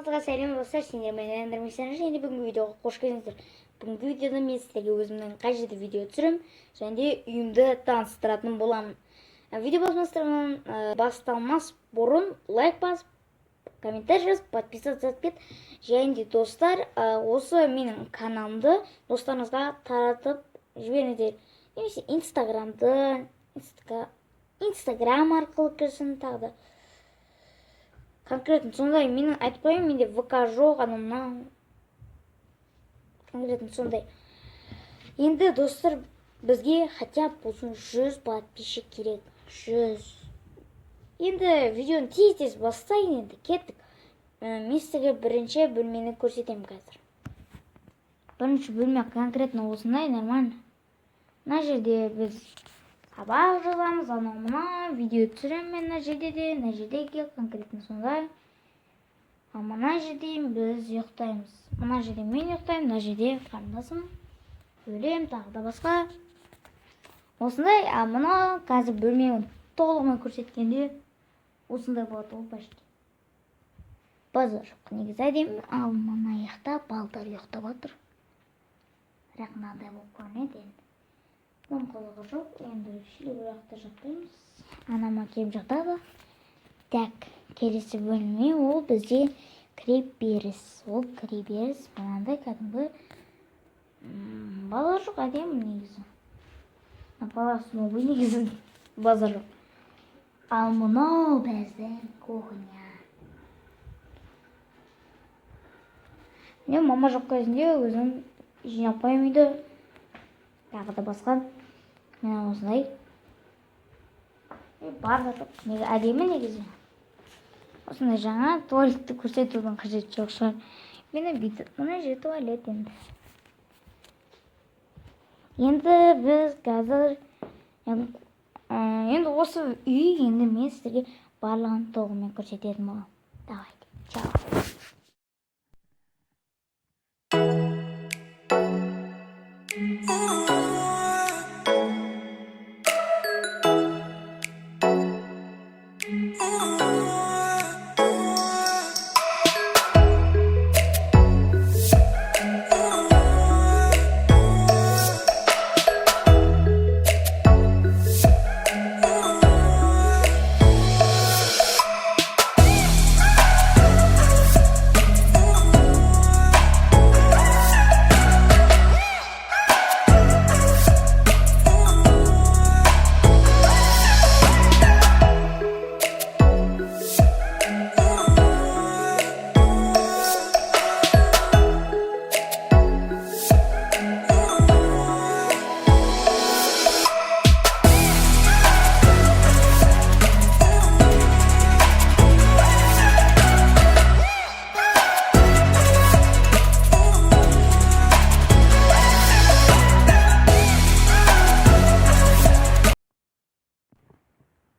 Баршаңызға сәлем достар, сендер мен Ендірмексен және бүгінгі видеоға қош келдіңіздер. Бүгінгі видеода мен сіздерге өзімнің қажетті видео түсірім және де үйімді таныстыратын боламын. Видео басталмас бұрын лайк басып, комментарий жазып, подписаться етіп, және де достар, осы менің каналымды достарыңызға таратып жіберіңіздер. Немесе инстаграм арқылы кірсін тағы. Конкретно сондай, менің айтып қойым, менде ВК жоқ, анамнан конкретно сондай. Енді достар, бізге хотя бы болсын 100 подписчик керек. 100. Енді видеоны тез бастайын, енді кеттік. Мен сізге бірінші бөлмені көрсетемін қазір. Бірінші бөлме конкретно осындай, нормально. Мына жерде біз сабақ жазамыз, анау мына видео түсіремін мен мына жерде конкретно сондай. Мына жерде біз ұйықтаймыз. Мына жерде мен ұйықтаймын, мына жерде қарындасым, өлем, тағы да басқа. Осындай, мына қазір бөлмені толығымен көрсеткенде осындай болады, ол почти. Базар жоқ, негізі әдемі, ал мына жақта балдар ұйықтап отыр. Бірақ мынандай болып көрінеді енді. Оның қолығы жоқ, енді шілі бір жақта жатпаймыз. Анама келіп жатады. Так, келесі бөлме ол бізде кіреберіс. Ол кіреберіс, мынандай кәдімгі базар жоқ, әдемі негізі. Баласы новый негізі базар жоқ. Ал мынау біздің кухня. Мен мама жоқ кезінде өзім жинап қоймайды. Тағы да басқа. Мен осындай. Бар жатып. Әдемі негізі. Осындай жаңа туалетті көрсетудің қажеті жоқ шығар. Мені бүйтіп, мына жер туалет енді. Енді біз қазір енді осы үй енді мен сіздерге барлығын толығымен көрсететін боламын. Давайте. Чао.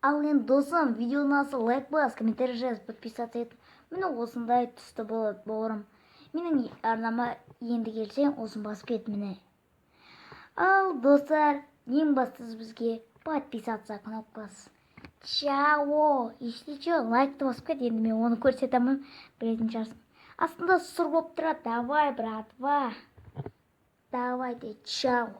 Ал енді досым, видеоны алса лайк бас, комментарий жаз, подписаться ет. Мені осындай түсті болады бауырым. Менің арнама енді келсең, осын басып кет міне. Ал достар, ең бастысы бізге подписаться кнопкасы. Чао! Если что, лайкты басып кет, енді мен оны көрсетемін, білетін шығарсың. Астында сұр болып тұрады. Давай, братва. Давайте, чао.